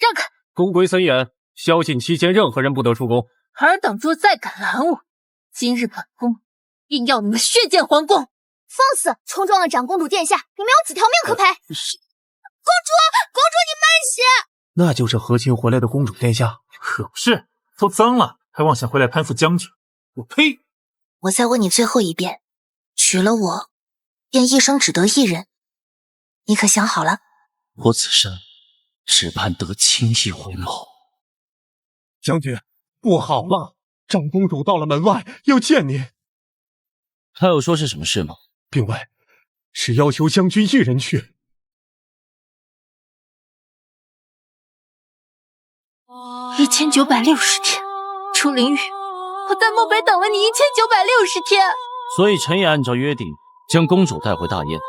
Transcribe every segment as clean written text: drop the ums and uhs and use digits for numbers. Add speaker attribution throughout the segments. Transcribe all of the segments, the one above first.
Speaker 1: 让开！
Speaker 2: 宫规森严，宵禁期间任何人不得出宫。
Speaker 1: 尔等若再敢拦我，今日本宫定要你们血溅皇宫！
Speaker 3: 放肆！冲撞了长公主殿下，你们有几条命可赔？
Speaker 2: 是
Speaker 3: 公主，你慢些！
Speaker 4: 那就是和亲回来的公主殿下。
Speaker 5: 可不是，都脏了，还妄想回来攀附将军，我呸！
Speaker 3: 我再问你最后一遍，娶了我，便一生只得一人，你可想好了？
Speaker 6: 我此生只盼得轻易回眸。
Speaker 4: 将军，不好了，长公主到了门外，要见您。
Speaker 6: 他有说是什么事吗？
Speaker 4: 并未，是要求将军一人去。
Speaker 1: 1960天，楚灵玉，我在漠北等了你1960天。
Speaker 6: 所以臣也按照约定，将公主带回大燕。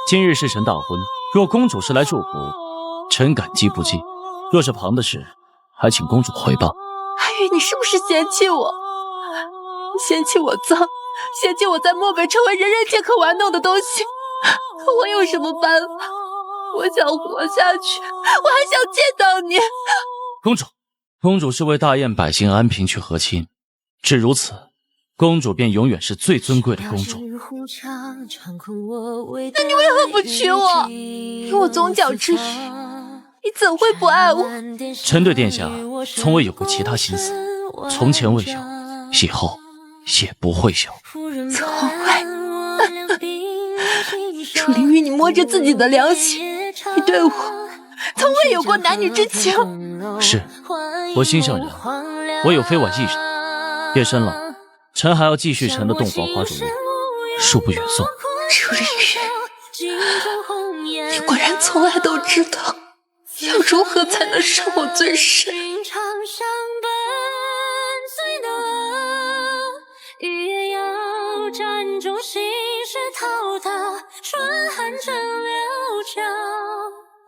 Speaker 6: 今日是臣大婚，若公主是来祝福，臣感激不尽；若是旁的事，还请公主回吧。
Speaker 1: 阿玉，你是不是嫌弃我？你嫌弃我脏，嫌弃我在漠北成为人人皆可玩弄的东西？可我有什么办法？我想活下去，我还想见到你。
Speaker 6: 公主是为大燕百姓安平去和亲，只如此，公主便永远是最尊贵的公主。
Speaker 1: 那你为何不娶我？以我宗教之谊，你怎会不爱我？
Speaker 6: 臣对殿下从未有过其他心思，从前未有，以后也不会有。
Speaker 1: 从未。楚灵玉，你摸着自己的良心，你对我从未有过男女之情。
Speaker 6: 是，我心上人，我有非婉一人。夜深了，臣还要继续臣的洞房花烛夜，恕不远送。
Speaker 1: 楚灵玉，你果然从来都知道要如何才能伤我最深。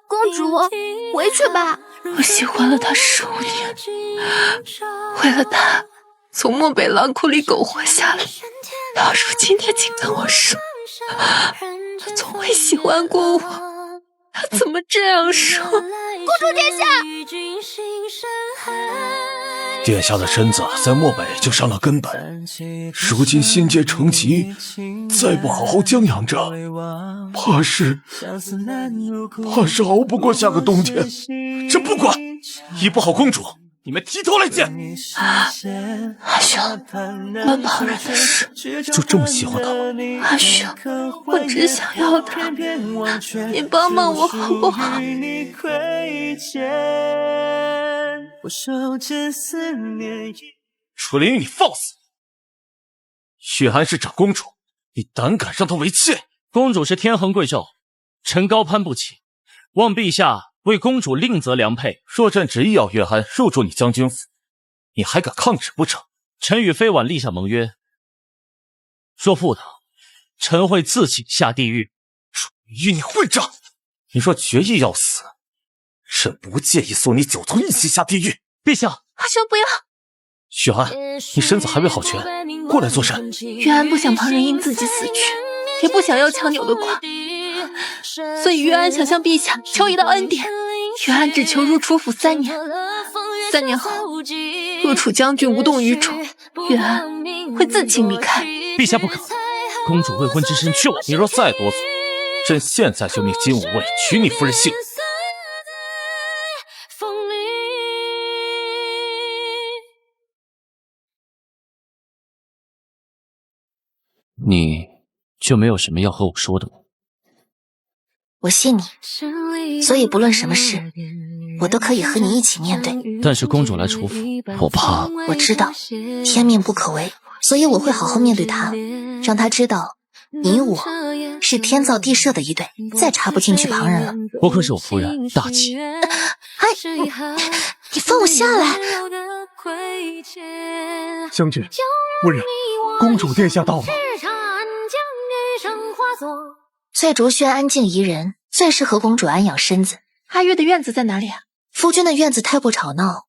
Speaker 3: 公主，回去吧。
Speaker 1: 我喜欢了他10年，为了他从漠北狼窟里苟活下来，到如今他竟跟我说他从未喜欢过我，他怎么这样说？公
Speaker 3: 主殿下，
Speaker 4: 殿下的身子在漠北就伤了根本，如今心结成疾，再不好好将养着，怕是熬不过下个冬天。
Speaker 5: 这不管，医不好公主，你们提头来见。
Speaker 1: 阿兄，问旁人的事，
Speaker 4: 就这么喜欢他吗？
Speaker 1: 阿兄，我只想要他，你帮帮我好不好？
Speaker 5: 楚灵玉，你放肆！雪安是长公主，你胆敢让她为妾？
Speaker 6: 公主是天恒贵胄，臣高攀不起，望陛下为公主另择良配。
Speaker 5: 若朕执意要月安入住你将军府，你还敢抗旨不成？
Speaker 6: 臣与飞婉立下盟约，若不能，臣会自己下地狱。
Speaker 5: 楚灵玉，你混账！你若决意要死，朕不介意送你9头一起下地狱。
Speaker 6: 陛下，
Speaker 1: 阿兄不要！
Speaker 5: 雪安，你身子还未好全，过来做甚？
Speaker 1: 月安不想旁人因自己死去，也不想要强扭的瓜，所以月安想向陛下求一道恩典。月安只求入楚府3年，3年后若楚将军无动于衷，月安会自请离开。
Speaker 6: 陛下不可，公主未婚之身去往。
Speaker 5: 你若再多嘴，朕现在就命金吾卫取你夫人性命。
Speaker 6: 你就没有什么要和我说的吗？
Speaker 3: 我信你，所以不论什么事，我都可以和你一起面对。
Speaker 6: 但是公主来楚府，我怕。
Speaker 3: 我知道天命不可违，所以我会好好面对她，让她知道你我是天造地设的一对，再插不进去旁人了。
Speaker 6: 不愧是我夫人，大气。
Speaker 3: 你放我下来！
Speaker 4: 将军，夫人，公主殿下到了。
Speaker 3: 翠竹轩安静宜人，最适合公主安养身子。
Speaker 1: 阿月的院子在哪里啊？
Speaker 3: 夫君的院子太过吵闹，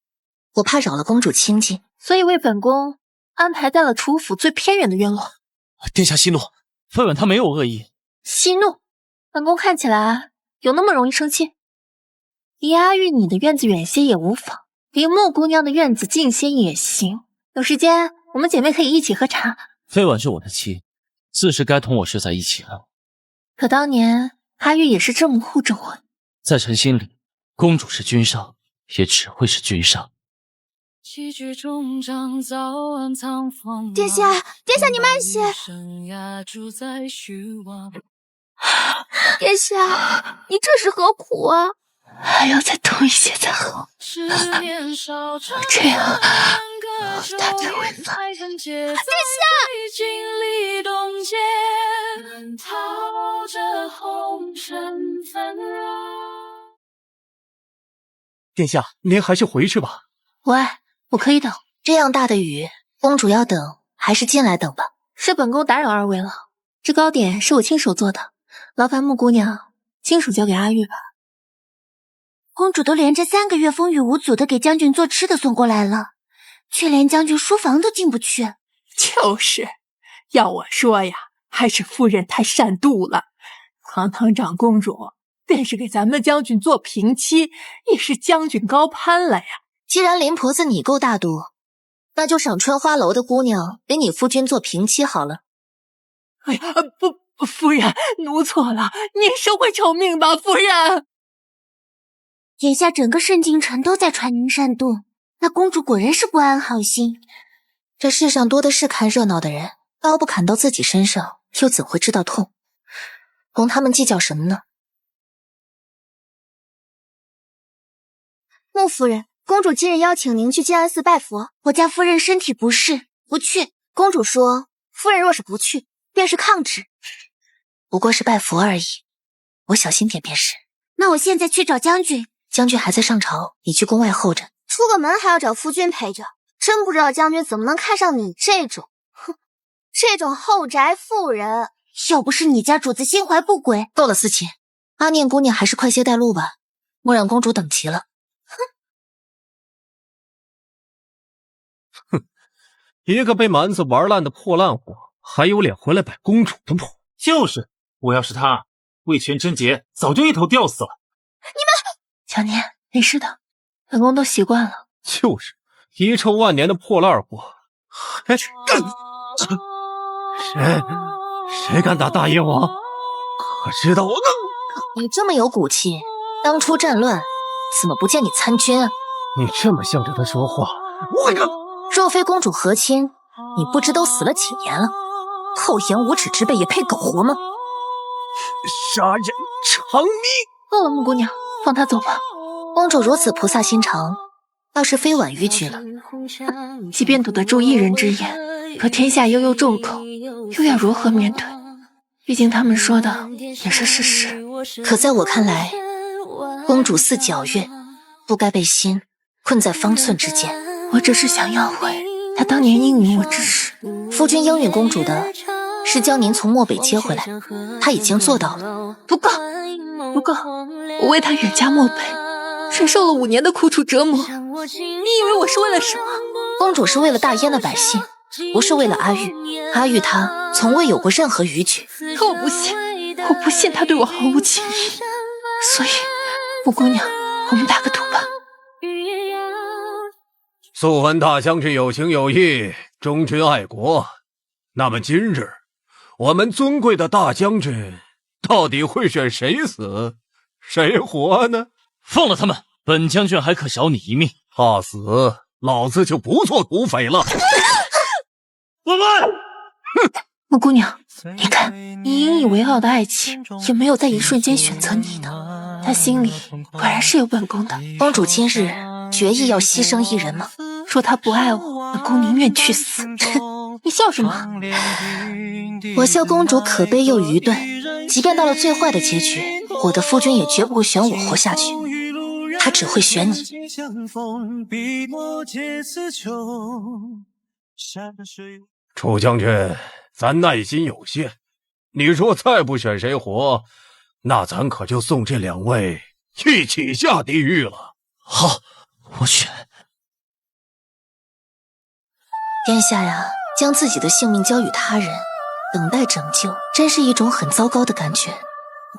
Speaker 3: 我怕扰了公主清静，
Speaker 1: 所以为本宫安排在了楚府最偏远的院落。
Speaker 6: 殿下息怒，飞婉她没有恶意。
Speaker 1: 息怒？本宫看起来有那么容易生气？离阿玉你的院子远些也无妨，离穆姑娘的院子近些也行。有时间我们姐妹可以一起喝茶。
Speaker 6: 飞婉是我的妻，自是该同我睡在一起了。
Speaker 1: 可当年阿玉也是这么护着我。
Speaker 6: 在臣心里，公主是君上，也只会是君上。
Speaker 7: 殿下，殿下你慢些。殿下，你这是何苦啊？
Speaker 1: 还要再多一些才好，这样他才会放。
Speaker 7: 殿
Speaker 2: 殿下，您还是回去吧。
Speaker 1: 喂，我可以等。
Speaker 3: 这样大的雨，公主要等还是进来等吧？
Speaker 1: 是本宫打扰二位了，这糕点是我亲手做的，劳烦穆姑娘亲手交给阿玉吧。
Speaker 7: 公主都连着3个月风雨无阻的给将军做吃的送过来了，却连将军书房都进不去。
Speaker 8: 就是，要我说呀，还是夫人太善妒了。堂堂长公主，便是给咱们将军做平妻，也是将军高攀了呀。
Speaker 3: 既然林婆子你够大度，那就赏春花楼的姑娘给你夫君做平妻好了。
Speaker 8: 哎呀，不，夫人，奴错了，您收回丑命吧，夫人。
Speaker 7: 眼下整个盛京城都在传您善妒，那公主果然是不安好心。
Speaker 3: 这世上多的是看热闹的人，刀不砍到自己身上，又怎会知道痛？同他们计较什么呢？
Speaker 7: 穆夫人，公主今日邀请您去静安寺拜佛，我家夫人身体不适，不去。公主说，夫人若是不去，便是抗旨。
Speaker 3: 不过是拜佛而已，我小心点便是。
Speaker 7: 那我现在去找将军。
Speaker 3: 将军还在上朝，你去宫外候着。
Speaker 7: 出个门还要找夫君陪着，真不知道将军怎么能看上你这种，这种后宅妇人。要不是你家主子心怀不轨。
Speaker 3: 够了，思琪，阿念姑娘还是快些带路吧，莫让公主等急了。
Speaker 2: 哼，一个被蛮子玩烂的破烂货，还有脸回来摆公主的谱？
Speaker 9: 就是，我要是他，魏全贞洁早就一头吊死了。
Speaker 1: 小年，没事的，本宫都习惯了。
Speaker 2: 就是遗臭万年的破烂货，还谁敢打大燕王？可知道我
Speaker 3: 你这么有骨气，当初战乱怎么不见你参军啊？
Speaker 2: 你这么向着他说话，我
Speaker 3: 若非公主和亲，你不知都死了几年了？厚颜无耻之辈也配苟活吗？
Speaker 2: 杀人偿命！
Speaker 1: 够了，穆姑娘，放他走吧。
Speaker 3: 公主如此菩萨心肠，倒是非婉逾矩了。
Speaker 1: 即便堵得住一人之言，可天下悠悠众口，又要如何面对？毕竟他们说的也是事实。
Speaker 3: 可在我看来，公主似皎月，不该被心困在方寸之间。
Speaker 1: 我只是想要回他当年应允我之事。
Speaker 3: 夫君应允公主的是将您从漠北接回来，他已经做到了。
Speaker 1: 不够，不够！我为他远嫁漠北，承受了5年的苦楚折磨。你以为我是为了什么？
Speaker 3: 公主是为了大燕的百姓，不是为了阿玉。阿玉她从未有过任何逾矩。
Speaker 1: 可我不信，我不信他对我毫无情意。所以，穆姑娘，我们打个赌吧。
Speaker 2: 素闻大将军有情有义，忠君爱国。那么今日，我们尊贵的大将军到底会选谁死，谁活呢？
Speaker 6: 放了他们，本将军还可小你一命。
Speaker 2: 怕死，老子就不做土匪了。
Speaker 6: 我们，
Speaker 1: 穆姑娘，你看，你引以为傲的爱情，也没有在一瞬间选择你呢。他心里果然是有本宫的。
Speaker 3: 公主今日决意要牺牲一人吗？
Speaker 1: 说他不爱我，本宫宁愿去死。你笑什么？
Speaker 3: 我笑公主可悲又愚钝。即便到了最坏的结局，我的夫君也绝不会选我活下去，他只会选你。
Speaker 2: 楚将军，咱耐心有限，你若再不选谁活，那咱可就送这2位一起下地狱了。
Speaker 6: 好，我选。
Speaker 3: 殿下呀，将自己的性命交予他人，等待拯救，真是一种很糟糕的感觉，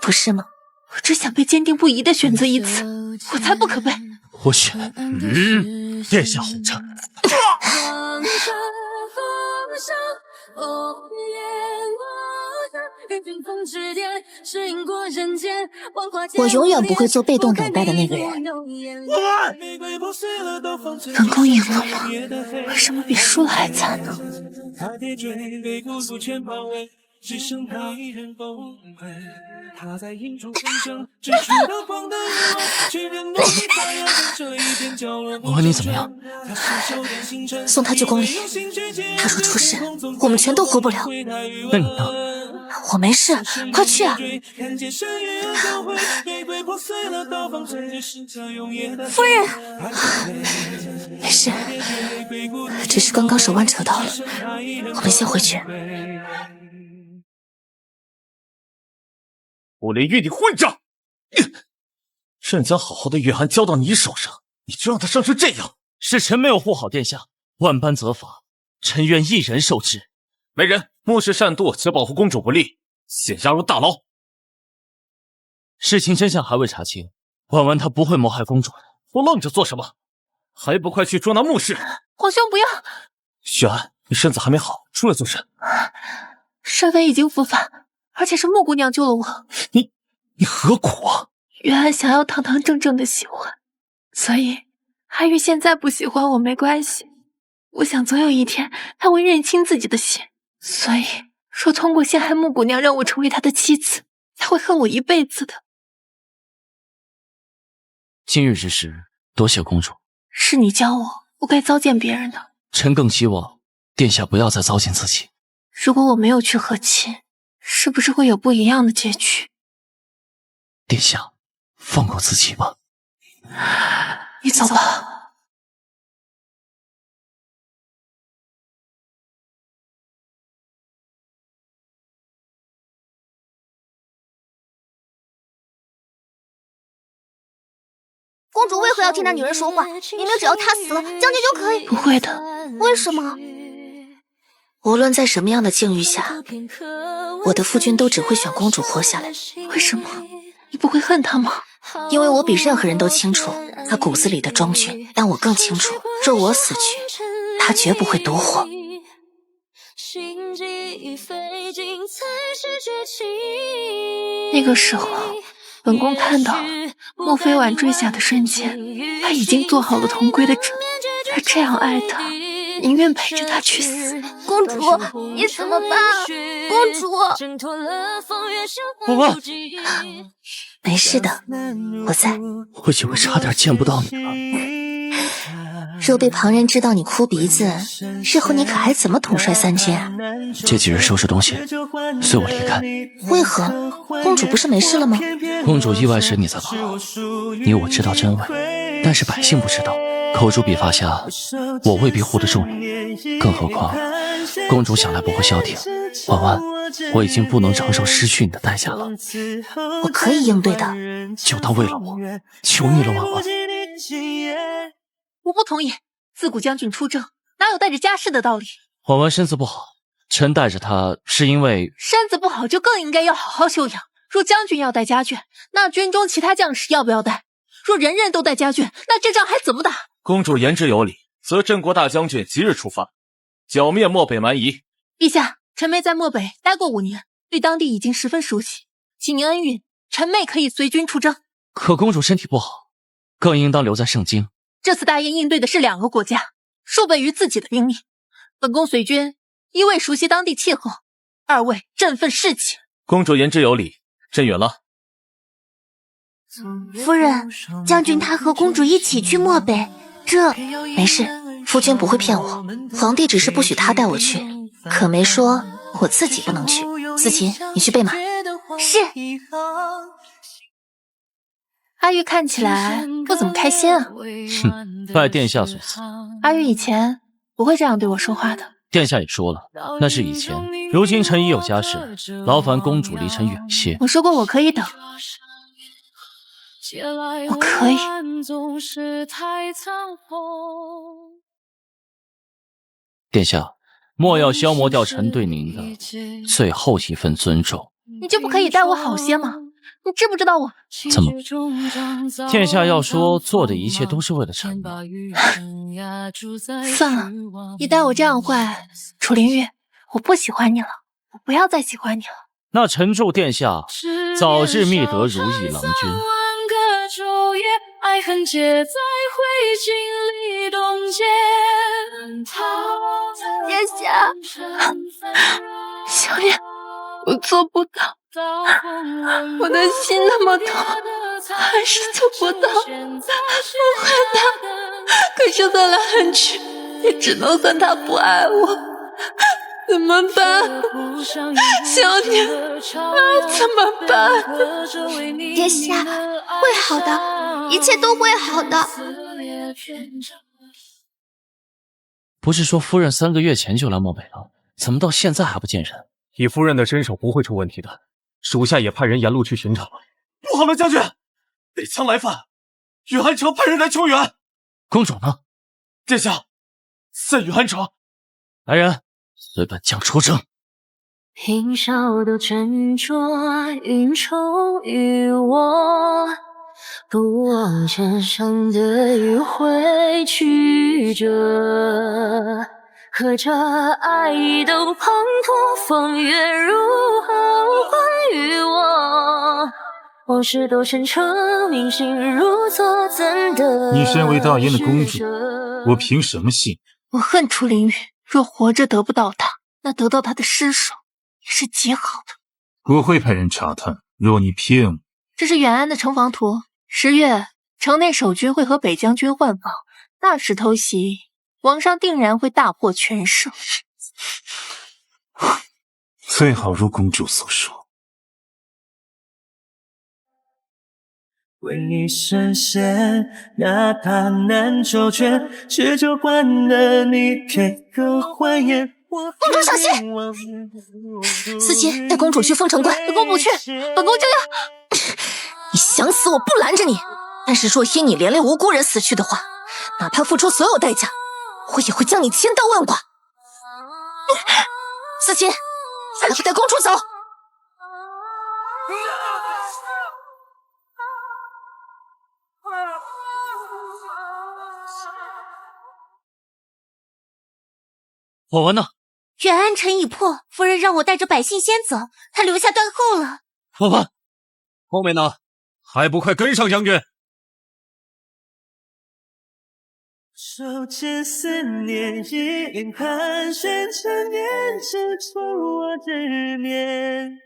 Speaker 3: 不是吗？
Speaker 1: 我只想被坚定不移的选择一次，我才不可被。
Speaker 6: 我选，殿下红着。
Speaker 3: 我永远不会做被动等待的那个人。
Speaker 1: 本宫赢了吗？为什么比输了还惨呢？
Speaker 6: 我问你怎么样？
Speaker 3: 送他去宫里。他说出事，我们全都活不了。
Speaker 6: 那你呢？
Speaker 3: 我没事，快去啊！
Speaker 7: 夫人，
Speaker 3: 没事，只是刚刚手腕扯到了，我们先回去。
Speaker 5: 我连与你混账！朕将好好的约翰交到你手上，你就让他伤成这样？
Speaker 6: 是臣没有护好殿下，万般责罚，臣愿一人受之。
Speaker 5: 没人，目视擅堕，且保护公主不利，现押入大牢。
Speaker 6: 事情真相还未查清，婉婉她不会谋害公主的。
Speaker 5: 我愣着做什么？还不快去捉拿穆氏！
Speaker 1: 皇兄不要！
Speaker 5: 许安，你身子还没好，出来做甚？
Speaker 1: 身为已经伏法，而且是穆姑娘救了我。
Speaker 5: 你何苦啊？
Speaker 1: 约安想要堂堂正正的喜欢，所以阿玉现在不喜欢我没关系。我想总有一天他会认清自己的心，所以说通过陷害穆姑娘让我成为他的妻子，他会恨我一辈子的。
Speaker 6: 今日之事，多谢公主。
Speaker 1: 是你教我不该糟践别人的。
Speaker 6: 臣更希望殿下不要再糟践自己。
Speaker 1: 如果我没有去和亲，是不是会有不一样的结局？
Speaker 6: 殿下，放过自己吧。
Speaker 1: 你走吧。
Speaker 7: 公主为何要听那女人说话？明明只要她死了，将军就可以。
Speaker 1: 不会的。
Speaker 7: 为什么？
Speaker 3: 无论在什么样的境遇下，我的夫君都只会选公主活下来。
Speaker 1: 为什么？你不会恨她吗？
Speaker 3: 因为我比任何人都清楚他骨子里的忠君，但我更清楚，若我死去，他绝不会独活。
Speaker 1: 那个时候，本宫看到莫非婉坠下的瞬间，他已经做好了同归的准备。他这样爱他，宁愿陪着他去死。
Speaker 7: 公主，你怎么办？公主，
Speaker 6: 婉婉，
Speaker 3: 没事的，我在。
Speaker 6: 我以为差点见不到你了。
Speaker 3: 若被旁人知道你哭鼻子，日后你可还怎么统帅三军啊？
Speaker 6: 这几日收拾东西，随我离开。
Speaker 3: 为何？公主不是没事了吗？
Speaker 6: 公主意外时你在旁，你我知道真伪，但是百姓不知道。口诛笔伐下，我未必护得住你，更何况公主想来不会消停。婉婉，我已经不能承受失去你的代价了。
Speaker 3: 我可以应对的，
Speaker 6: 就当为了我，求你了，婉婉。
Speaker 1: 我不同意，自古将军出征，哪有带着家事的道理？
Speaker 6: 婉婉身子不好，臣带着她是因为
Speaker 1: 身子不好就更应该要好好休养。若将军要带家眷，那军中其他将士要不要带？若人人都带家眷，那这仗还怎么打？
Speaker 5: 公主言之有理，则镇国大将军即日出发，剿灭漠北蛮夷。
Speaker 1: 陛下，臣妹在漠北待过5年，对当地已经十分熟悉，请您恩允，臣妹可以随军出征。
Speaker 6: 可公主身体不好，更应当留在盛京。
Speaker 1: 这次大燕应对的是2个国家，数倍于自己的兵力。本宫随军，一位熟悉当地气候，2位振奋士气。
Speaker 5: 公主言之有理，朕允了。
Speaker 7: 夫人，将军他和公主一起去漠北，这
Speaker 3: 没事，夫君不会骗我。皇帝只是不许他带我去，可没说我自己不能去。思琴，你去备马。
Speaker 7: 是。
Speaker 1: 阿玉看起来不怎么开心啊。
Speaker 6: 哼，拜殿下所赐。
Speaker 1: 阿玉以前不会这样对我说话的。
Speaker 6: 殿下也说了，那是以前，如今臣已有家室，劳烦公主离臣远些。
Speaker 1: 我说过我可以等。我可以。
Speaker 6: 殿下，莫要消磨掉臣对您的最后一份尊重。
Speaker 1: 你就不可以待我好些吗？你知不知道我？
Speaker 6: 怎么？殿下要说做的一切都是为了臣吗？
Speaker 1: 算了，你待我这样坏，楚灵玉，我不喜欢你了，我不要再喜欢你了。
Speaker 6: 那臣祝殿下早日觅得如意郎君。
Speaker 10: 爱恨皆在灰烬里冻结。
Speaker 1: 殿下，小莲，我做不到，我的心那么痛，还是做不到。我恨他，可是算来恨去，也只能算他不爱我。怎么办？小莲，怎么办？
Speaker 7: 殿下，会好的，一切都会好的。
Speaker 6: 不是说夫人3个月前就来漠北了，怎么到现在还不见人？
Speaker 5: 以夫人的身手不会出问题的，属下也派人沿路去寻找了。不好了，将军，北羌来犯，宇安城派人来求援。
Speaker 6: 公主呢？
Speaker 5: 殿下，在宇安城。
Speaker 6: 来人，随本将出征。
Speaker 10: 平少都斟酌，运筹于我，不忘肩上的余晖曲折，和着爱都滂沱，风月如何关于我？往事都深沉，铭心如昨，怎的？
Speaker 9: 你身为大燕的公主，我凭什么信？
Speaker 1: 我恨楚灵玉，若活着得不到她，那得到她的尸首也是极好的。
Speaker 9: 我会派人查探，若你骗我，
Speaker 1: 这是远安的城防图。10月，城内守军会和北将军换防，那时偷袭，皇上定然会大获全胜。
Speaker 9: 最好如公主所说。
Speaker 10: 为你深陷，哪怕难周全，只求换得你给个欢颜。
Speaker 3: 公主小心！思琴，带公主去凤城关。
Speaker 1: 本宫不去，本宫就要……
Speaker 3: 你想死我不拦着你，但是若因你连累无辜人死去的话，哪怕付出所有代价，我也会将你千刀万剐。思琴，还不带公主走！
Speaker 6: 我文呢？
Speaker 7: 远安城已破，夫人让我带着百姓先走，她留下断后了。
Speaker 6: 我文，
Speaker 2: 后面呢？还不快跟上将军！
Speaker 10: 手牵思念，一眼盘旋成年，是出我执念。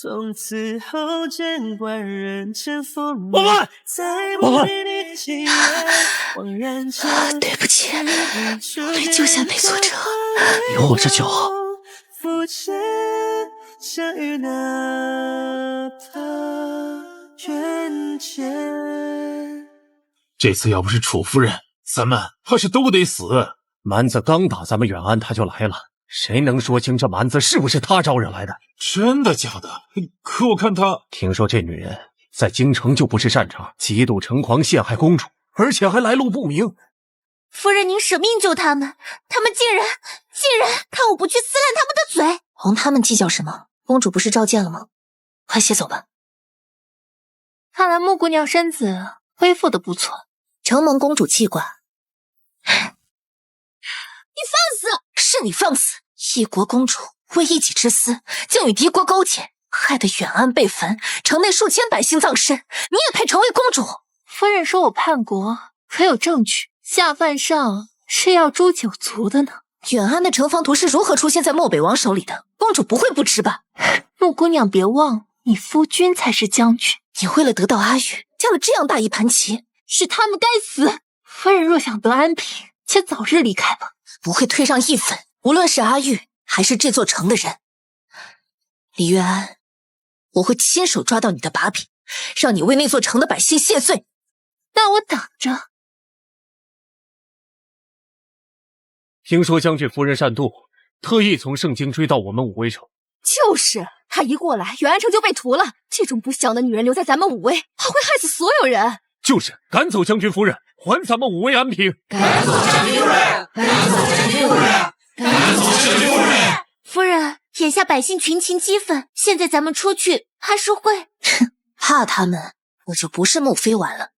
Speaker 10: 从此后见惯人间风
Speaker 6: 我们，
Speaker 3: 对不起，我没救下那座城，
Speaker 6: 有我这就好。
Speaker 10: 相遇哪怕远见。
Speaker 9: 这次要不是楚夫人，咱们怕是都得死。
Speaker 2: 蛮子刚打咱们远安，他就来了，谁能说清这蛮子是不是他招惹来的？
Speaker 9: 真的假的？可我看他……
Speaker 2: 听说这女人在京城就不是善茬，极度猖狂陷害公主，而且还来路不明。
Speaker 7: 夫人，您舍命救他们，他们竟然看我不去撕烂他们的嘴。
Speaker 3: 同他们计较什么？公主不是召见了吗？快些走吧。
Speaker 1: 看来木姑娘身子恢复的不错，
Speaker 3: 承蒙公主记挂。
Speaker 7: 你放肆！
Speaker 3: 是你放肆！一国公主为一己之私，竟与敌国勾结，害得远安被焚，城内数千百姓葬身，你也配成为公主？
Speaker 1: 夫人说我叛国，可有证据？下犯上是要诛九族的呢。
Speaker 3: 远安的城防图是如何出现在漠北王手里的？公主不会不知吧？
Speaker 1: 木姑娘别忘，你夫君才是将军。
Speaker 3: 你为了得到阿玉，架了这样大一盘棋，
Speaker 1: 是他们该死。夫人若想得安平，且早日离开吧。
Speaker 3: 不会退让一分，无论是阿玉还是这座城的人。李月安，我会亲手抓到你的把柄，让你为那座城的百姓谢罪。
Speaker 1: 那我等着。
Speaker 2: 听说将军夫人善妒，特意从盛京追到我们武威城。
Speaker 11: 就是他一过来，远安城就被屠了。这种不祥的女人留在咱们武威，她会害死所有人。
Speaker 2: 就是赶走将军夫人，还咱们武威安平。
Speaker 7: 赶走将军夫人，赶走将军夫人，赶走将军夫人。夫人，眼下百姓群情激愤，现在咱们出去，怕是会……
Speaker 3: 怕他们，我就不是穆非丸了。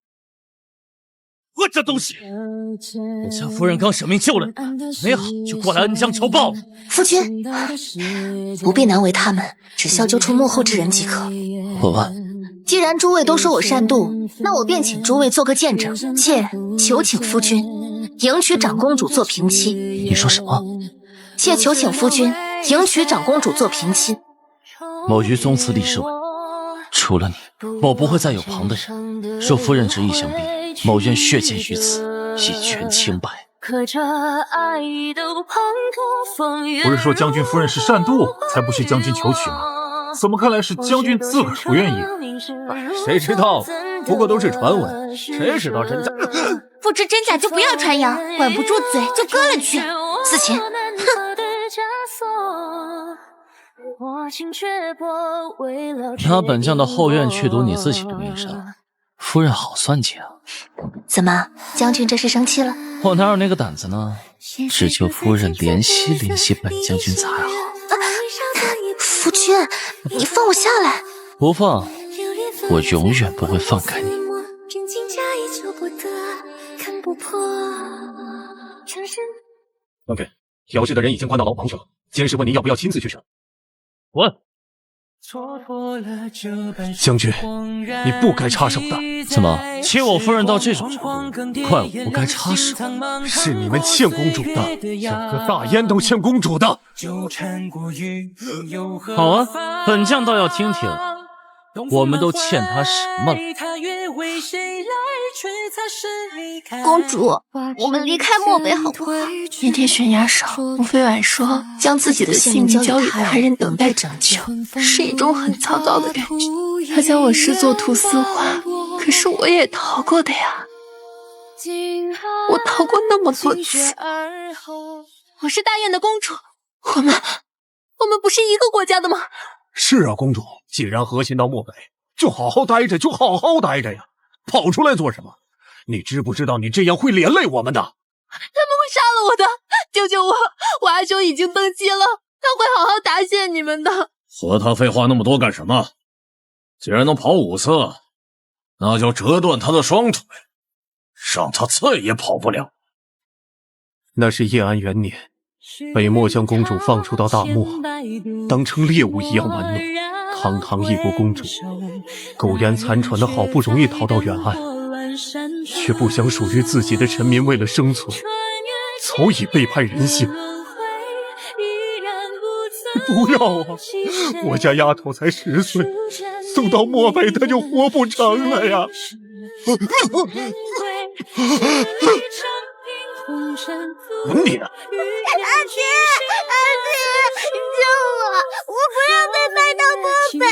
Speaker 5: 我这东西，我家夫人刚舍命救了你，没好就过来恩将仇报。
Speaker 3: 夫君，不必难为他们，只需要揪出幕后之人即可。
Speaker 6: 我问，
Speaker 3: 既然诸位都说我善妒，那我便请诸位做个见证，妾求请夫君迎娶长公主做平妻。
Speaker 6: 你说什么？
Speaker 3: 妾求请夫君迎娶长公主做平妻。
Speaker 6: 某于宗祠立誓文，除了你，某不会再有旁的人。若夫人执意相逼，某愿血溅于此，以全清白。
Speaker 9: 不是说将军夫人是善妒才不许将军求娶吗？怎么看来是将军自个儿不愿意？
Speaker 2: 谁知道？不过都是传闻，谁知道真假？
Speaker 7: 不知真假就不要传扬，管不住嘴就割了去。
Speaker 3: 思琴，哼！
Speaker 6: 拿本将的后院去赌你自己的命上，夫人好算计啊！
Speaker 3: 怎么，将军这是生气了？
Speaker 6: 我哪有那个胆子呢？只求夫人怜惜怜惜本将军才好。
Speaker 3: 夫君，你放我下来！
Speaker 6: 不放，我永远不会放开你。
Speaker 5: OK， 挑事的人已经关到牢房去了。监视问您要不要亲自去审。滚！
Speaker 4: 将军，你不该插手的。
Speaker 6: 怎么，欺我夫人到这种程度，怪我不该插手？
Speaker 4: 是你们欠公主的，整个大燕都欠公主的。
Speaker 6: 好啊，本将倒要听听，我们都欠他什么了？
Speaker 7: 公主，我们离开漠北好不好？
Speaker 1: 那天悬崖上，穆非婉说将自己的性命交予他人等待拯救，是一种很糟糕的感觉。他将我视作菟丝花，可是我也逃过的呀，我逃过那么多次。我是大燕的公主，我们不是一个国家的吗？
Speaker 2: 是啊，公主，既然核心到漠北，就好好待着，呀，跑出来做什么？你知不知道你这样会连累我们的？
Speaker 1: 他们会杀了我的！救救我！我阿兄已经登基了，他会好好答谢你们的。
Speaker 2: 和他废话那么多干什么？既然能跑5次，那就折断他的双腿，让他再也跑不了。
Speaker 4: 那是叶安元年，北漠将公主放出到大漠，当成猎物一样玩弄。堂堂一国公主，苟延残喘的好不容易逃到远岸，却不想属于自己的臣民为了生存，早已背叛人性。不要啊！我家丫头才10岁，送到漠北她就活不成了呀！
Speaker 2: 你呢？
Speaker 7: 阿爹，救我！我不要被卖到漠北！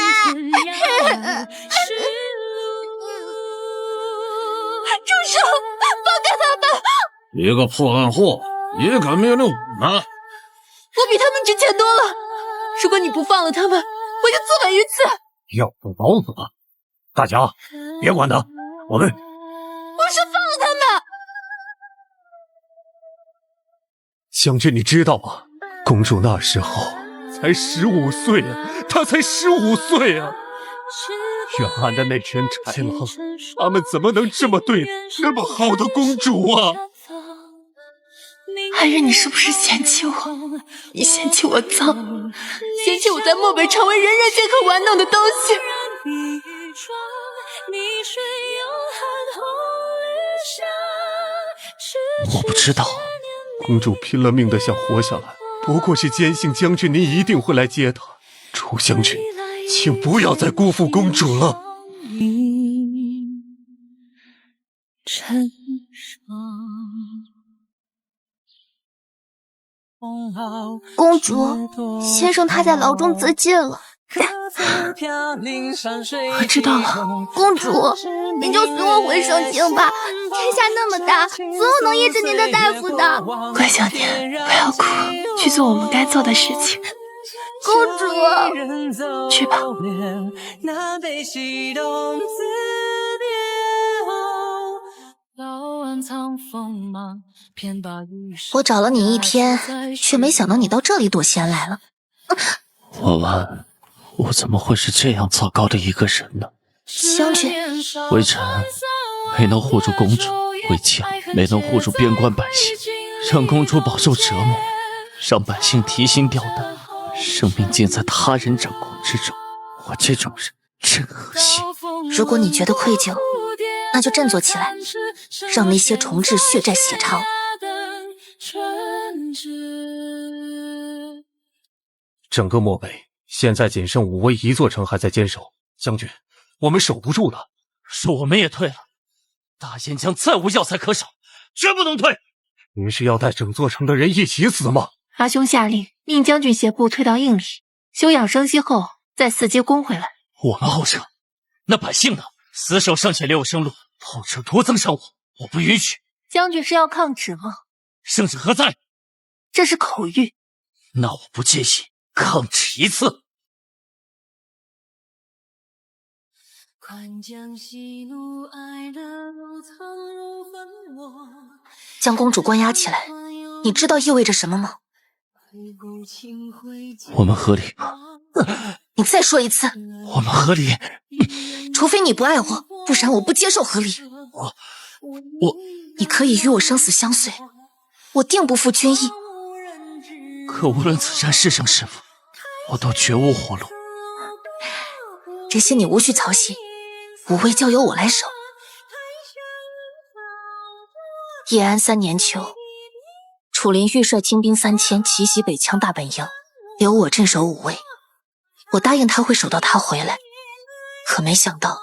Speaker 7: 住手！放开他们！
Speaker 2: 一个破烂货，也敢命令我们？
Speaker 1: 我比他们值钱多了。如果你不放了他们，我就自刎于此。
Speaker 2: 要不老子吧！大家别管他，我们……
Speaker 1: 我说放了他们！
Speaker 4: 将军，你知道吗？公主那时候才15岁啊，她才15岁啊！远岸的那群豺狼，他们怎么能这么对那么好的公主啊？
Speaker 1: 安月，你是不是嫌弃我？你嫌弃我脏，嫌弃我在漠北成为人人皆可玩弄的东西。
Speaker 6: 我不知道。
Speaker 4: 公主拼了命的想活下来，不过是坚信将军您一定会来接她。楚将军，请不要再辜负公主了。
Speaker 7: 公主，先生他在牢中自尽了。
Speaker 1: 我知道了。
Speaker 7: 公主，您就随我回盛京吧，天下那么大，总有能医治您的大夫的。
Speaker 1: 乖小年，不要哭，去做我们该做的事情。
Speaker 7: 公主，
Speaker 1: 去吧。
Speaker 3: 我找了你1天，却没想到你到这里躲闲来了。
Speaker 6: 我问，我怎么会是这样糟糕的一个人呢？
Speaker 3: 将军，
Speaker 6: 微臣没能护住公主，为将没能护住边关百姓，让公主饱受折磨，让百姓提心吊胆，生命尽在他人掌控之中。我这种人真恶心。
Speaker 3: 如果你觉得愧疚，那就振作起来，让那些重置血债血偿。
Speaker 5: 整个漠北现在仅剩武威一座城还在坚守，将军，我们守不住了。
Speaker 6: 说我们也退了，大燕将再无药材可守，绝不能退。
Speaker 5: 您是要带整座城的人一起死吗？
Speaker 1: 阿兄下令命将军携部退到应里，休养生息后再伺机攻回来。
Speaker 6: 我们后撤，那百姓呢？死守尚且留有生路，后撤徒增伤亡，我不允许。
Speaker 1: 将军是要抗旨吗？
Speaker 6: 圣旨何在？
Speaker 1: 这是口谕。
Speaker 6: 那我不介意抗旨一次。
Speaker 3: 将公主关押起来，你知道意味着什么吗？
Speaker 6: 我们合理吗？
Speaker 3: 你再说一次。
Speaker 6: 我们合理。
Speaker 3: 除非你不爱我，不然我不接受合理。你可以与我生死相随，我定不负君意。
Speaker 6: 可无论此战是胜是负，我都绝无活路。
Speaker 3: 这些你无需操心，武威交由我来守。叶安3年秋，楚林玉率精兵3000奇袭北羌大本营，留我镇守武威。我答应他会守到他回来，可没想到，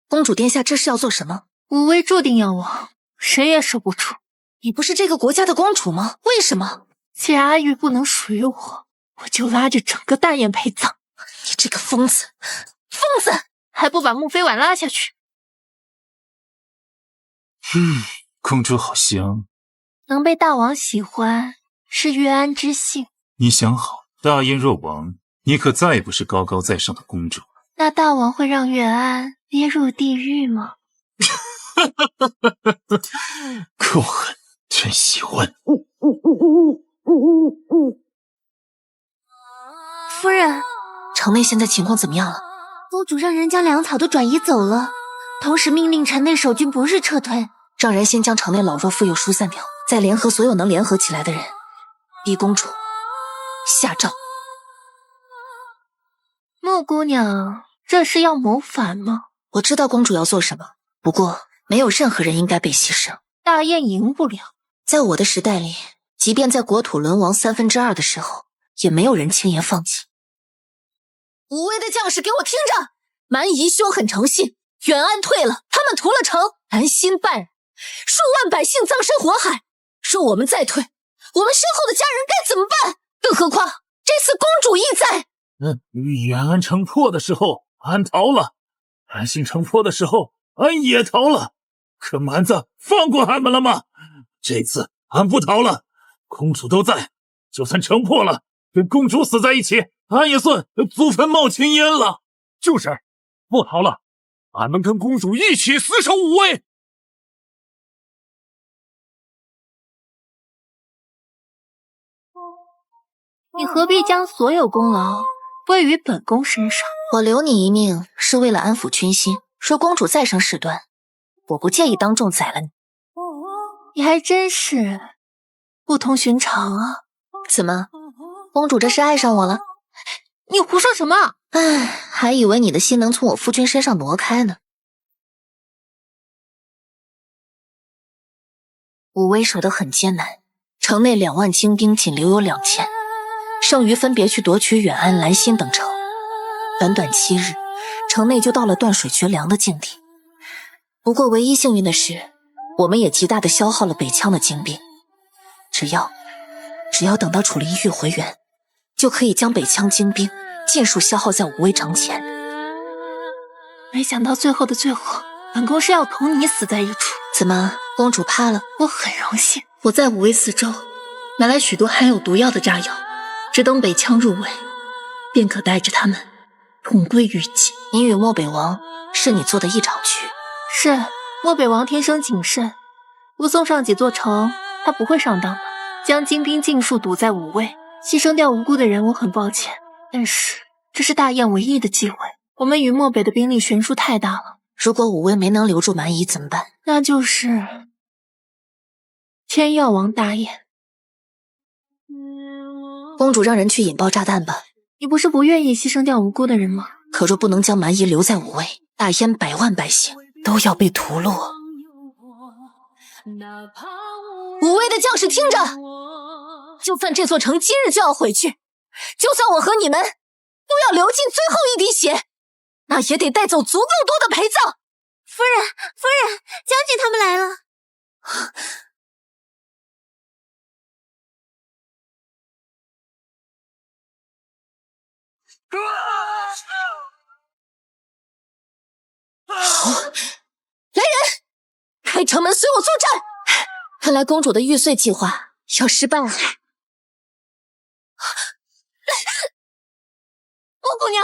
Speaker 3: 公主殿下这是要做什么？
Speaker 1: 武威注定要亡，谁也守不住。
Speaker 3: 你不是这个国家的公主吗？为什么？
Speaker 1: 既然阿玉不能属于我，我就拉着整个大燕陪葬。
Speaker 3: 你这个疯子，疯子！
Speaker 1: 还不把穆飞婉拉下去？
Speaker 9: 公主好香。
Speaker 1: 能被大王喜欢是月安之幸。
Speaker 9: 你想好，大燕若亡，你可再不是高高在上的公主。
Speaker 1: 那大王会让月安跌入地狱吗？
Speaker 9: 够狠，真喜欢。
Speaker 7: 夫人，
Speaker 3: 城内现在情况怎么样了？
Speaker 7: 公主让人将粮草都转移走了，同时命令城内守军不日撤退，
Speaker 3: 让人先将城内老弱妇幼疏散掉，再联合所有能联合起来的人，逼公主下诏。
Speaker 1: 穆姑娘，这是要谋反吗？
Speaker 3: 我知道公主要做什么，不过没有任何人应该被牺牲。
Speaker 1: 大燕赢不了。
Speaker 3: 在我的时代里，即便在国土沦亡2/3的时候，也没有人轻言放弃。武威的将士给我听着，蛮夷凶狠成性，远安退了，他们屠了城，南心败人，数万百姓葬身火海。若我们再退，我们身后的家人该怎么办？更何况这次公主亦在。
Speaker 9: 远安城破的时候，安逃了；安信城破的时候，安也逃了。可蛮子放过俺们了吗？这次俺不逃了，公主都在，就算城破了，跟公主死在一起，俺也算祖坟冒青烟了。
Speaker 5: 就是，不逃了，俺们跟公主一起死守武威。
Speaker 1: 你何必将所有功劳归于本宫身上？
Speaker 3: 我留你一命是为了安抚军心，若公主再生事端，我不介意当众宰了你。
Speaker 1: 你还真是不同寻常啊！
Speaker 3: 怎么，公主这是爱上我了？
Speaker 1: 你胡说什么？
Speaker 3: 唉，还以为你的心能从我夫君身上挪开呢。武威守得很艰难，城内2万精兵仅留有2000，剩余分别去夺取远安、兰心等城。短短7日，城内就到了断水绝粮的境地。不过唯一幸运的是，我们也极大地消耗了北羌的精兵。只要等到楚灵玉回援，就可以将北羌精兵尽数消耗在武威城前。
Speaker 1: 没想到最后的最后，本宫是要同你死在一处。
Speaker 3: 怎么，公主怕了？
Speaker 1: 我很荣幸。
Speaker 3: 我在武威四周买来许多含有毒药的炸药，只等北羌入围，便可带着他们同归于尽。你与漠北王是你做的一场局。
Speaker 1: 是，漠北王天生谨慎，不送上几座城，他不会上当的。将精兵尽数堵在5位，牺牲掉无辜的人，我很抱歉，但是这是大燕唯一的机会。我们与漠北的兵力悬殊太大了，
Speaker 3: 如果5位没能留住蛮夷怎么办？
Speaker 1: 那就是天药王大燕。
Speaker 3: 公主让人去引爆炸弹吧。
Speaker 1: 你不是不愿意牺牲掉无辜的人吗？
Speaker 3: 可若不能将蛮夷留在5位，大燕100万百姓都要被屠戮。5位的将士听着，就算这座城今日就要毁去，就算我和你们都要流尽最后一滴血，那也得带走足够多的陪葬。
Speaker 7: 夫人，将军他们来了。
Speaker 3: 好，来人，开城门随我作战。看来公主的玉碎计划要失败了。
Speaker 1: 莫姑娘，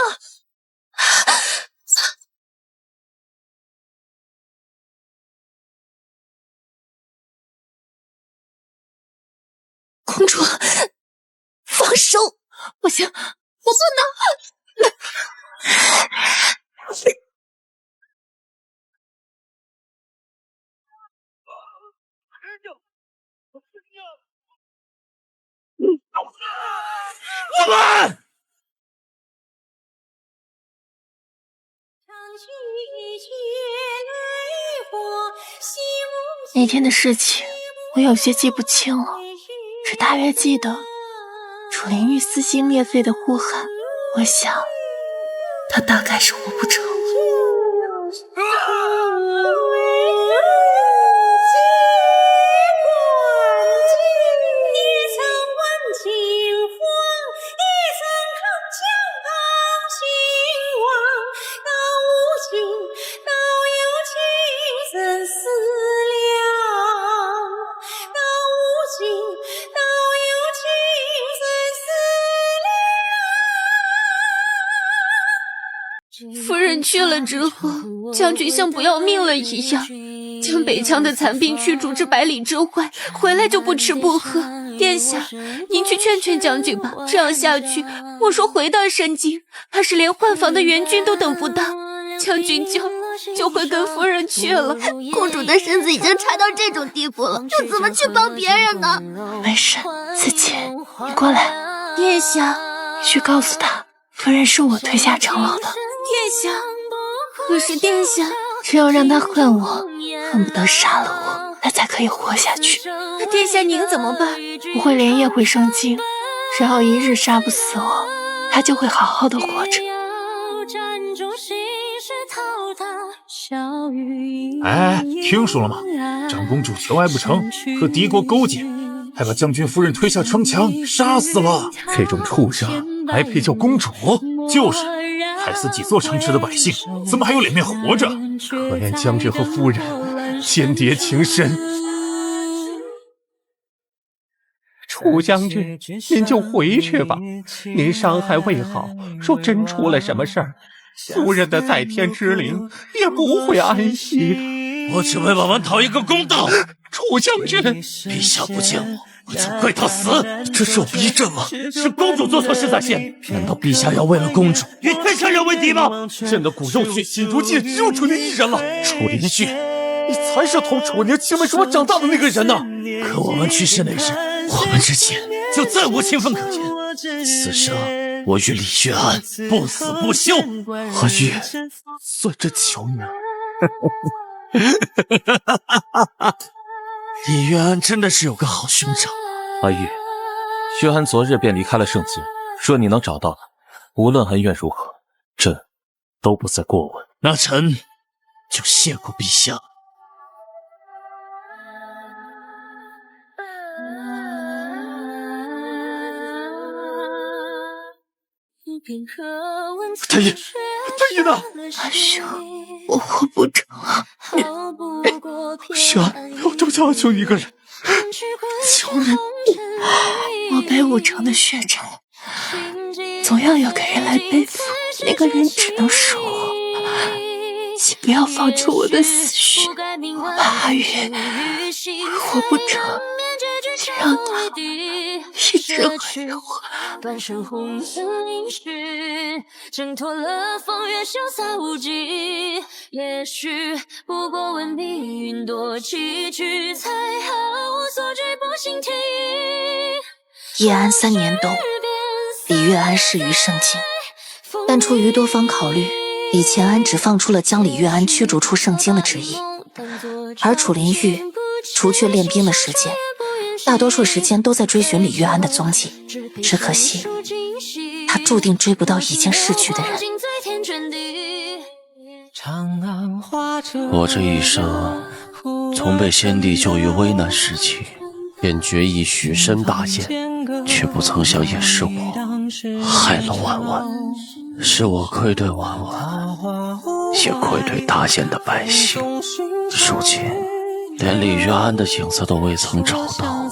Speaker 3: 公主，放手！
Speaker 1: 不行，我不能。
Speaker 9: 我们
Speaker 1: 那天的事情我有些记不清了，只大约记得楚灵玉撕心裂肺的呼喊，我想他大概是活不成了。夫人去了之后，将军像不要命了一样，将北疆的残兵驱逐至百里之外，回来就不吃不喝。殿下，您去劝劝将军吧，这样下去，我说回到申京，怕是连换防的援军都等不到，将军就会跟夫人去了。
Speaker 7: 公主的身子已经差到这种地步了，又怎么去帮别人呢？
Speaker 1: 没事，思琪，你过来。殿下，你去告诉他，夫人是我推下城楼的。殿下，可是殿下，只有让他恨我，恨不得杀了我，他才可以活下去。那殿下您怎么办？我会连夜回圣京，只要一日杀不死我，他就会好好的活着。
Speaker 9: 哎，听说了吗？长公主求爱不成，和敌国勾结，还把将军夫人推下城墙，杀死了。
Speaker 2: 这种畜生还配叫公主？
Speaker 9: 就是，害死几座城池的百姓，怎么还有脸面活着？
Speaker 2: 可怜将军和夫人间谍情深。楚将军，您就回去吧，您伤还未好，说真出了什么事儿，夫人的在天之灵也不会安息的。
Speaker 9: 我只为婉婉讨一个公道。
Speaker 2: 楚将军，
Speaker 9: 陛下不见我就怪他死，
Speaker 4: 这是有逼朕吗？
Speaker 9: 是公主做错事在先，
Speaker 4: 难道陛下要为了公主
Speaker 9: 与天下人为敌吗？
Speaker 4: 朕的骨肉血心如今只有楚宁一人了。楚灵旭，你才是同楚宁青梅竹马长大的那个人呢。可我们去世那日，我们之间就再无情分可言。此生我与李月安不死不休。阿玉，算朕求你了。李月安真的是有个好兄长。
Speaker 5: 阿玉，薛安昨日便离开了圣京，说你能找到他，无论恩怨如何，朕都不再过问。
Speaker 4: 那臣就谢过陛下。太医，太医呢？
Speaker 1: 阿兄，我活不成了。
Speaker 4: 雪安，我就叫求你一个人，求你。
Speaker 1: 我北武城的血债，总要有个人来背负，那个人只能是我。请不要放出我的死穴，我怕阿玉活不成。让他一直回我。
Speaker 10: 半生红尘应许，挣脱了风月潇洒无忌。也许不过问命运多崎岖，才好无所惧不兴提。
Speaker 3: 叶安3年冬，李月安逝于盛京，但出于多方考虑，李乾安只放出了将李月安驱逐出盛京的旨意。而楚灵玉除却练兵的时间，大多数时间都在追寻李月安的踪迹。只可惜，他注定追不到已经逝去的人。
Speaker 6: 我这一生，从被先帝救于危难时期，便决意许身大燕，却不曾想也是我害了婉婉，是我愧对婉婉，也愧对大燕的百姓。如今连李月安的影子都未曾找到，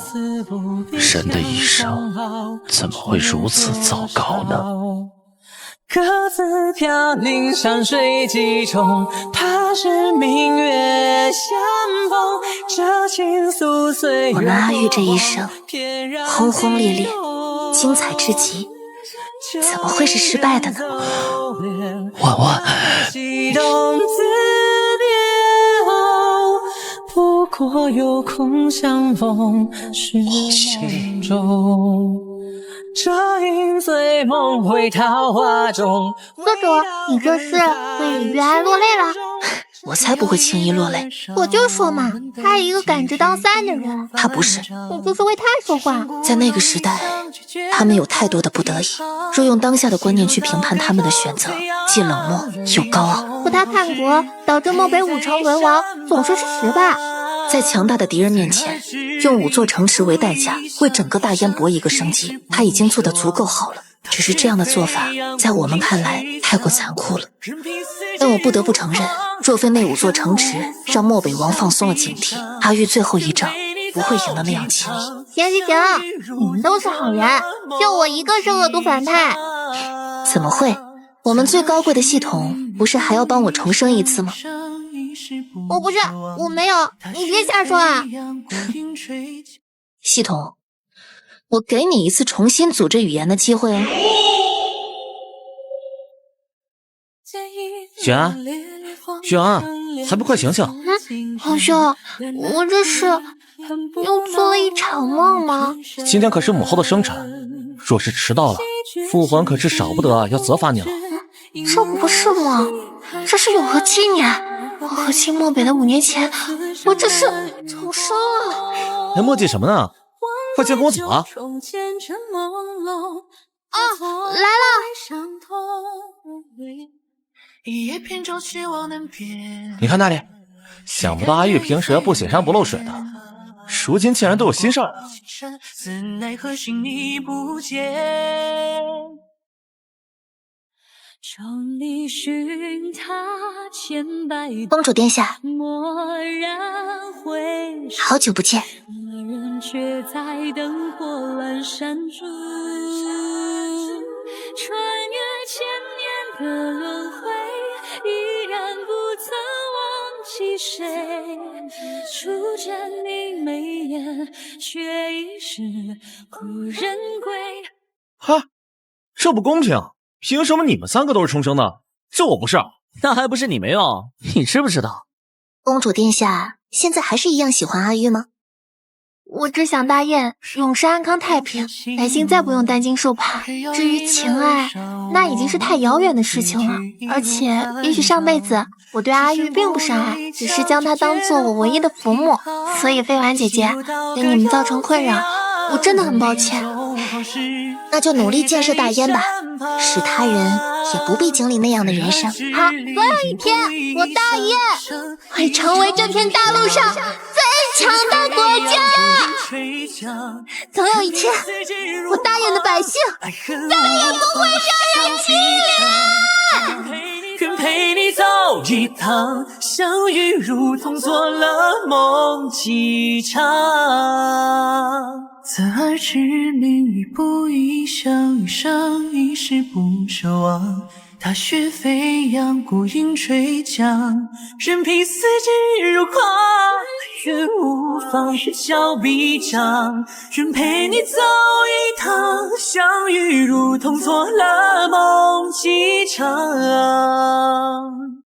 Speaker 6: 人的一生怎么会如此糟糕呢？
Speaker 12: 各自飘零山水几重，怕是明月相逢。这情愫岁月。
Speaker 3: 我们阿玉这一生轰轰烈烈，精彩至极，怎么会是失败的呢？
Speaker 6: 婉婉，
Speaker 12: 激动自别后，不过有空相逢是心中。这饮醉梦回桃花中。
Speaker 7: 宿主，你这是为李月安落泪了？
Speaker 3: 我才不会轻易落泪。
Speaker 7: 我就说嘛，他一个敢直当3的人。
Speaker 3: 他不是，
Speaker 7: 你就是为他说话。
Speaker 3: 在那个时代，他们有太多的不得已。若用当下的观念去评判他们的选择，既冷漠又高傲。
Speaker 7: 和他叛国，导致漠北5城沦亡，总是失败。
Speaker 3: 在强大的敌人面前，用5座城池为代价，为整个大燕博一个生机，他已经做得足够好了。只是这样的做法，在我们看来太过残酷了。但我不得不承认，若非那5座城池让漠北王放松了警惕，阿玉最后一仗不会赢得那样轻易。
Speaker 7: 行，你们都是好人，就我一个是恶毒反派。
Speaker 3: 怎么会？我们最高贵的系统不是还要帮我重生一次吗？
Speaker 7: 我不是，我没有，你别瞎说啊！
Speaker 3: 系统，我给你一次重新组织语言的机会哦。
Speaker 5: 雪安，雪安，还不快醒醒！
Speaker 7: 皇兄，我这是又做了一场梦吗？
Speaker 5: 今天可是母后的生辰，若是迟到了，父皇可是少不得要责罚你了。
Speaker 7: 这不是梦，这是永和7年。我和清漠北的5年前，我这是重生了。
Speaker 5: 还墨迹什么呢？快见公子啊！
Speaker 7: 来了。
Speaker 5: 你看那里，想不到阿玉平时不显山不漏水的，如今竟然都有心事儿了。
Speaker 3: 公主殿下，好久不见。
Speaker 10: 穿越千年的轮回，依然不曾忘记谁。初见你眉眼，却已是故人归。
Speaker 5: 哈，这不公平！凭什么你们3个都是重生的，就我不是？
Speaker 6: 那还不是你没用，你知不知道？
Speaker 3: 公主殿下现在还是一样喜欢阿玉吗？
Speaker 7: 我只想大燕永世安康太平，百姓再不用担惊受怕。至于情爱，那已经是太遥远的事情了。而且，也许上辈子我对阿玉并不深爱，只是将她当做我唯一的浮木。所以，飞婉姐姐给你们造成困扰，我真的很抱歉。
Speaker 3: 那就努力建设大燕吧，使他人也不必经历那样的人生。
Speaker 7: 好，总有一天，我大燕会成为这片大陆上最强的国家。总有一天，我大燕的百姓再也不会让人欺凌。
Speaker 12: 愿陪你走一趟，相遇如同做了梦几场。侧耳之灵与不一相遇上，一世不守望。大雪飞扬，孤影垂江，任凭四季如狂。却无妨是小臂长，愿陪你走一趟，相遇如同做了梦几场。